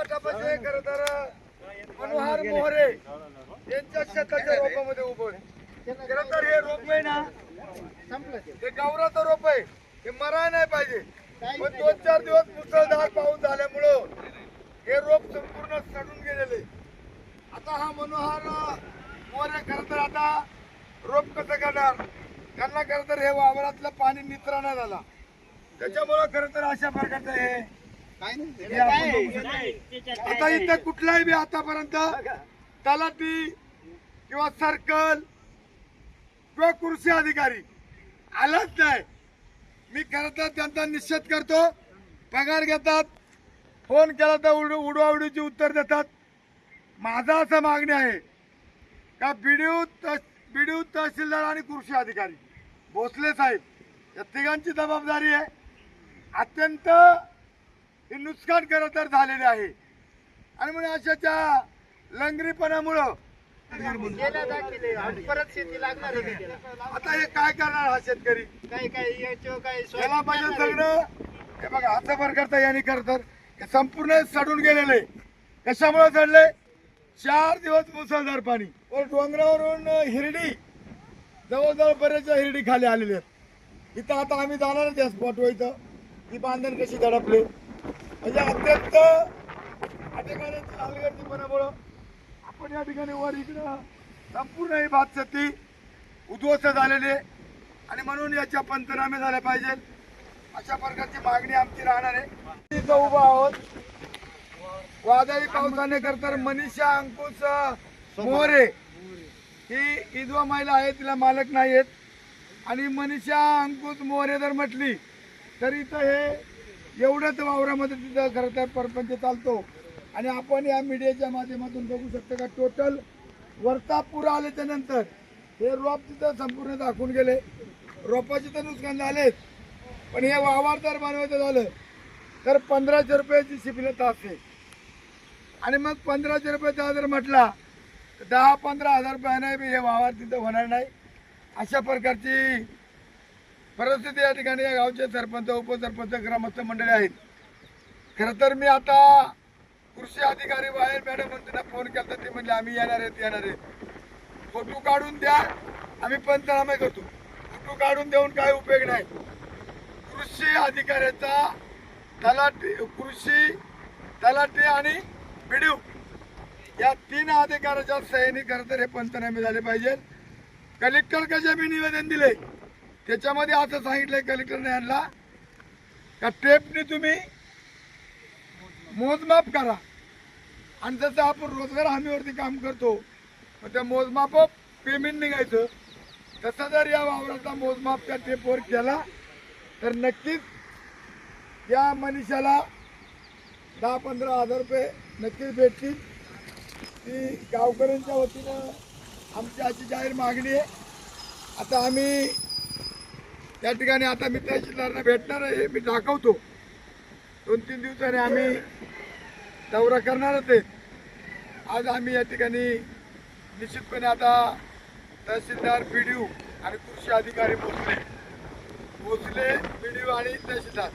गटापाशी खरं तर मनोहर मोहरे यांच्या शेताच्या रोपामध्ये उभं आहे. खरं तर हे रोप आहे ना हे गावराचं रोप आहे, हे मराय नाही पाहिजे. पण 2-4 दिवस मुसळधार पाऊस झाल्यामुळं हे रोप संपूर्ण सडून गेलेले. आता हा मनोहर मोहरे खरं तर आता रोप कसं करणार, त्यांना खरं तर हे वावरातलं पाणी निचराणा झाला, त्याच्यामुळं खरं तर अशा प्रकारचं हे आता इथं कुठलाही बी आतापर्यंत तलाठी किंवा सर्कल किंवा कृषी अधिकारी आलाच नाही. मी खरं तर त्यांचा निषेध करतो. पगार घेतात, फोन केला तर उडवाउडीची उत्तर देतात. माझा असं मागणी आहे का बीडीओ तहसीलदार आणि कृषी अधिकारी भोसले साहेब या तिघांची जबाबदारी आहे. अत्यंत हे नुकसान खरं तर झालेले आहे आणि म्हणून अशाच्या लंगरीपणामुळं परत शेती लागणार आता हे काय करणार हा शेतकरी. याला पाहिजे सगळं हे बघा असं प्रकारचं यांनी खरं तर हे संपूर्ण सडून गेलेले. कशामुळे सडले, 4 दिवस मुसळधार पाणी वर डोंगरावरून हिरडी जवळजवळ बरेचशा हिरडी खाली आलेले आहेत. इथं आता आम्ही जाणारच या स्पॉटवर. इथं ही बांधण कशी धडपले म्हणजे अत्यंत हलगर्जीपणामुळं आपण या ठिकाणी वर इकडं संपूर्ण ही भात शेती उद्ध्वस्त झालेली आहे आणि म्हणून याच्या पंचनामे झाले पाहिजे अशा प्रकारची मागणी आमची राहणार आहे. इथं उभा आहोत वादळी पावसाने करता मनीषा अंकुश मोहरे ही विधवा महिला आहे, तिला मालक नाही आहेत आणि मनीषा अंकुश मोहरे जर म्हटली तर इथं हे एवढ्याच वावरामध्ये तिथं खरं तर परपंच चालतो. आणि आपण या मीडियाच्या माध्यमातून बघू शकतो का टोटल वरता पूर आल्याच्या नंतर हे रोप तिथं संपूर्ण दाखवून गेले. रोपाचे तर नुकसान झालेच, पण हे वावर जर बनवायचं झालं तर 1500 रुपयाची शिपिले तास आहे आणि मग 1500 रुपये तास जर म्हटला तर 10-15 हजार रुपयाने बी हे वावर तिथं होणार नाही. अशा प्रकारची परिस्थिती या ठिकाणी या गावचे सरपंच उपसरपंच ग्रामस्थ मंडळी आहेत. खरं तर मी आता कृषी अधिकारी बाहेर मॅडम त्यांना फोन केला, ते म्हणजे आम्ही येणार आहेत, फोटो काढून द्या, आम्ही पंचनामे करतो. फोटो काढून देऊन काय उपयोग नाही. कृषी अधिकाऱ्याचा तलाठी आणि बीडीओ या 3 अधिकाऱ्याच्या सह्याने खरं तर हे पंचनामे झाले पाहिजे. कलेक्टरकडे मी निवेदन दिले, त्याच्यामध्ये असं सांगितलंय कलेक्टरने यांना का टेपने तुम्ही मोजमाप करा आणि जसं आपण रोजगार हमीवरती काम करतो मग त्या मोजमाप पेमेंट निघायचं, तसं जर या वावराचा मोजमाप त्या टेपवर केला तर नक्कीच या मनीषाला 10-15 हजार रुपये नक्कीच भेटतील. ती गावकऱ्यांच्या वतीनं आमची अशी जाहीर मागणी आहे. आता आम्ही त्या ठिकाणी आता मी तहसीलदारांना भेटणार आहे, मी दाखवतो. 2-3 दिवसांनी आम्ही दौरा करणारच आहे. आज आम्ही या ठिकाणी निश्चितपणे आता तहसीलदार बीडीओ आणि कृषी अधिकारी भोसले बीडीओ आणि तहसीलदार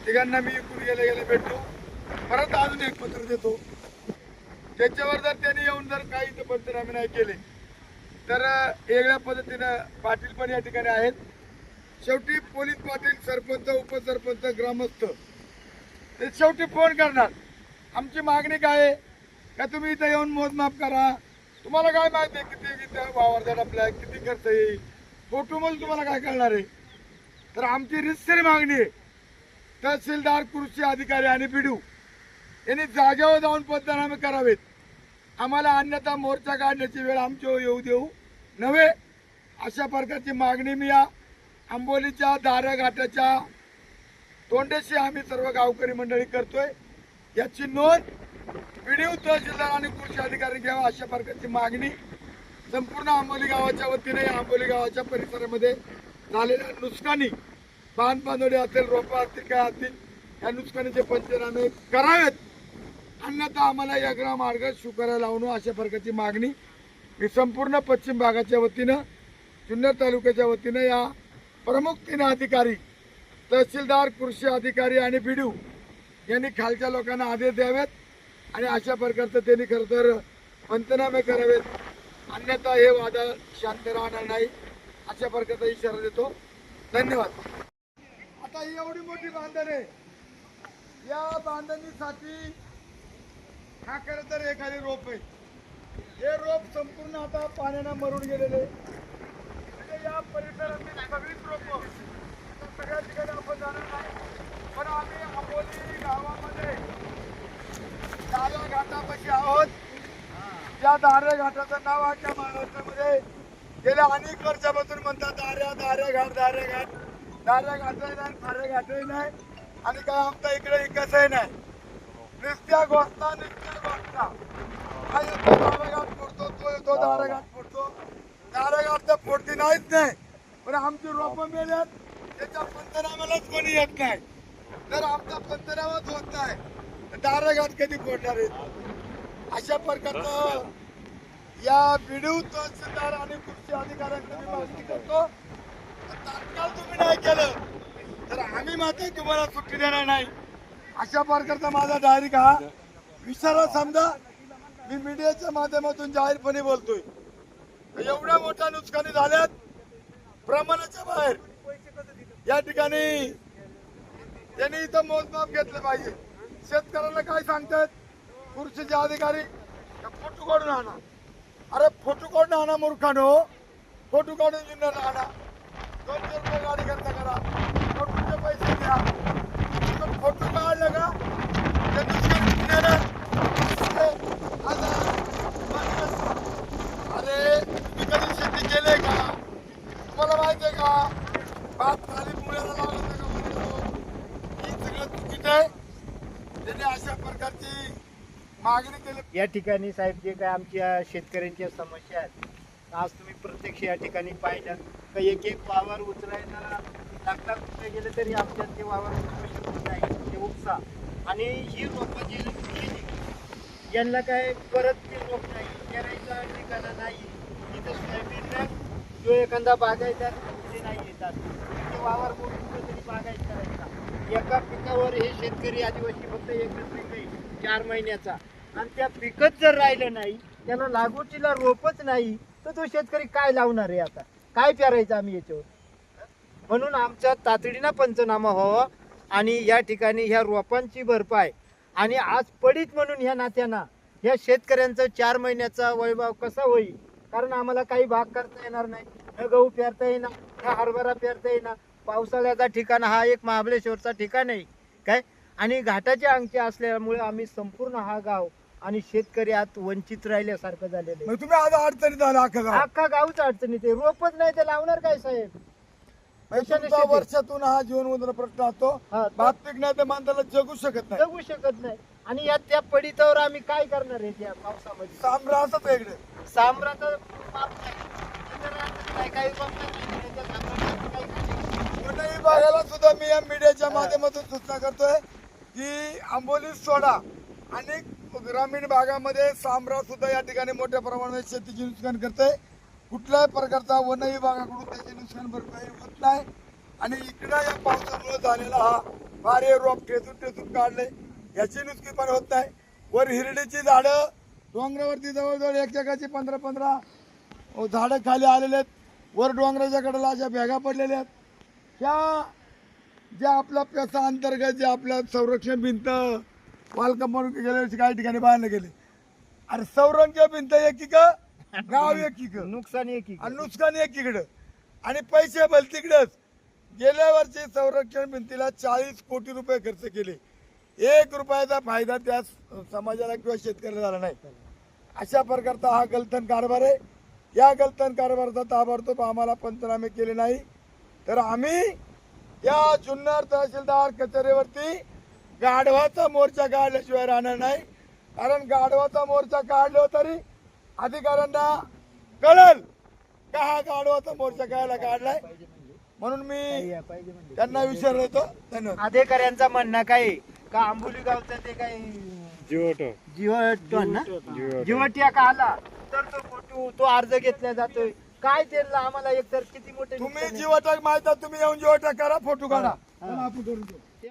तिघांना मी इकडून गेले भेटतो. परत अजून एक पत्र देतो, त्याच्यावर जर त्यांनी येऊन जर काही पंचनामे नाही केले तर वेगळ्या पद्धतीनं पाटील पण या ठिकाणी आहेत. शेवटी पोलीस पाटील, सरपंच, उपसरपंच, ग्रामस्थ ते शेवटी फोन करणार. आमची मागणी काय आहे का तुम्ही इथं येऊन मोजमाप करा. तुम्हाला काय माहिती आहे किती इथं वावर झाड आपल्या किती खर्च येईल, फोटोमध्ये तुम्हाला काय कळणार आहे. तर आमची रितसर मागणी आहे तहसीलदार, कृषी अधिकारी आणि बीडीओ यांनी जागेवर जाऊन पंचनामे करावेत. आम्हाला अन्यथा मोर्चा काढण्याची वेळ आमच्यावर येऊ देऊ नव्हे अशा प्रकारची मागणी मी या आंबोलीच्या दारा घाटाच्या तोंडेशी आम्ही सर्व गावकरी मंडळी करतोय. याची नोंद बीडीओ, तहसीलदार आणि कृषी अधिकारी घ्यावा अशा प्रकारची मागणी संपूर्ण आंबोली गावाच्या वतीने या आंबोली गावाच्या परिसरामध्ये झालेल्या नुकसानी, बांधबांधोडी असेल, रोपा असतील, काय असतील, या नुकसानीचे पंचनामे करावेत. अन्यथा आम्हाला या ग्रामार्ग शुकारा लावणं अशा प्रकारची मागणी मी संपूर्ण पश्चिम भागाच्या वतीनं, जुन्नर तालुक्याच्या वतीनं या प्रमुख 3 अधिकारी तहसीलदार, कृषी अधिकारी आणि बीडीओ यांनी खालच्या लोकांना आदेश द्यावेत आणि अशा प्रकारचं त्यांनी खरं तर पंचनामे करावेत, अन्यथा हे वादा शांत राहणार नाही, अशा प्रकारचा इशारा देतो. धन्यवाद. आता ही एवढी मोठी बांधण आहे, या बांधणीसाठी हा खरं तर एखादी रोप आहे. हे रोप संपूर्ण आता पाण्यानं मरून गेलेले, म्हणजे या परिसरातील सगळीच रोप सगळ्या ठिकाणी आपण जाणार नाही, पण आम्ही आंबोली गावामध्ये दाऱ्या घाटापाशी आहोत. त्या दाऱ्या घाटाचं नाव आजच्या महाराष्ट्रामध्ये गेल्या अनेक वर्षापासून म्हणतात दाऱ्या दाऱ्या घाट दाऱ्या घाट. दाऱ्या घाटही नाही, खाऱ्या घाटही नाही, आणि काय आमच्या इकडे कसंही नाही. नुसत्या गोष्टा हा येतो दाराघाट फोडतो, तो येतो दाराघाट फोडतो. दाराघाट तर फोडती नाहीच नाही, पण आमची रोपं मेल्यात, त्याच्या पंचनाम्यालाच कोणी येत नाही. जर आमचा पंचनामाच होत नाही तर दाराघाट कधी फोडणार आहेत? अशा प्रकारचं या बीडीओ तहसीलदार आणि कृषी अधिकाऱ्यांकडे मी मागणी करतो. तात्काळ तुम्ही नाही केलं तर आम्ही मात्र तुम्हाला सुट्टी देणार नाही, अशा प्रकारचा माझा डायरेक्ट हा इशारा समजा. मी मीडियाच्या माध्यमातून जाहीरपणे बोलतोय. एवढ्या मोठ्या नुकसानी झाल्यात प्रमाणाच्या बाहेर. या ठिकाणी त्यांनी इथं मोजमाप घेतलं पाहिजे. शेतकऱ्याला काय सांगतात कृषीचे अधिकारी, फोटो काढून आणा. अरे फोटो काढून आणा मूर्खानो, फोटो काढून जिल्ह्याला आणा. 200 रुपये गाडी खर्च करा, फोटोचे पैसे द्या. फोटो काढलं का ते नुकसान पुण्याला. अरे तुम्ही कधी शेती केले का? तुम्हाला माहितीये का भात खाली पुण्याला लागलं का? ही सगळं चुकीचं आहे. त्यांनी अशा प्रकारची मागणी केली. या ठिकाणी साहेब जे काय आमच्या शेतकऱ्यांच्या समस्या आहेत, आज तुम्ही प्रत्यक्ष या ठिकाणी पाहिलं तर एक एक वावर उचलायला लाख रुपये गेले तरी आमच्यात ते वावर उचलू शकत नाही. ते उपसा आणि ही रोपं जी गेली यांना काय परत ते रोप नाही, पेरायचा ठिकाणा नाही. इथं सोयाबीन जो एखादा बागायतदार ते नाही येतात, ते वावर मोठं कुठेतरी बागायत करायचा. एका पिकावर हे शेतकरी आदिवासी फक्त एकच पीक आहे 4 महिन्याचा, आणि त्या पिकच जर राहिलं नाही, त्याला लागवडीला रोपच नाही, तर तो शेतकरी काय लावणार आहे? आता काय पेरायचं आम्ही याच्यावर? म्हणून आमचा तातडीनं पंचनामा व्हावा आणि या ठिकाणी ह्या रोपांची भरपाई. आणि आज पडीत म्हणून ह्या नात्यानं ह्या शेतकऱ्यांचा 4 महिन्याचा वैभव कसा होईल? कारण आम्हाला काही भाग करता येणार नाही, न गहू पेरता येणार, न हरभरा पेरता येणार. पावसाळ्याचा ठिकाण हा एक महाबळेश्वरचा ठिकाण आहे काय, आणि घाटाच्या अंगठी असल्यामुळे आम्ही संपूर्ण हा गाव आणि शेतकरी आत वंचित राहिल्यासारखं झालेलं आहे. तुम्ही आज अडचणीत आला अख्खा गावच अडचणीत आहे. रोपच नाही ते लावणार काय साहेब? वर्षातून हा जीवन उद्र प्रश्न असतो. भात पिकणार तर माणसाला जगू शकत नाही, जगू शकत नाही. आणि या त्या पडितावर आम्ही काय करणार आहे त्या पावसामध्ये? सांबरा असंच वेगळे साम्राचं माप नाही, काही बाप नाही. वनविभागाला विभागाला सुद्धा मी या मीडियाच्या माध्यमातून सूचना करतोय की आंबोली सोडा आणि ग्रामीण भागामध्ये सांबरा सुद्धा या ठिकाणी मोठ्या प्रमाणात शेतीचे नुकसान करते. कुठल्याही प्रकारचा वन विभागाकडून त्याचे नुकसान भरपाई होत नाही. आणि इकडं या पावसामुळे झालेला हा भारी रोप ठेचून काढले, याची नुकसान पण होत नाही. वर हिरडीची झाडं डोंगरावरती जवळजवळ एक जगाची 15 झाडं खाली आलेले आहेत. वर डोंगराच्या कडेला अशा बॅगा पडलेल्या आहेत. ह्या ज्या आपल्या पेसा अंतर्गत जे आपल्या संरक्षण भिंत वाल कंपाऊंड गेल्या वर्षी काही ठिकाणी बांधले गेले. अरे संरक्षण भिंत एकीकडं, गाव एकीकडं, नुकसान आणि नुकसान एकीकडं, आणि पैसे भल तिकडंच. गेल्या वर्षी संरक्षण भिंतीला 40 कोटी रुपये खर्च केले. 1 रुपयाचा फायदा त्या समाजाला किंवा शेतकऱ्याला झाला नाही. अशा प्रकारचा हा गलथन कारभार आहे. या गलथन कारभाराचा ताबडतोब आम्हाला पंचनामे केले नाही तर आम्ही या जुन्नर तहसीलदार कचेरीवरती गाढवाचा मोर्चा काढल्याशिवाय राहणार नाही. कारण गाढवाचा मोर्चा काढलो तरी अधिकाऱ्यांना कळेल का हा गाढवाचा मोर्चा काढायला काढलाय. म्हणून मी त्यांना विचारतो. धन्यवाद. अधिकाऱ्यांचं म्हणणं काय का आंबोली गावचं ते काय जीवटिया का आला तर तो फोटो तो अर्ज घेतला जातोय काय त्यांना आम्हाला एकतर किती मोठे तुम्ही जीवटाक माहिती तुम्ही येऊन जीवटाक करा, फोटो काढा, आपण करून देऊ.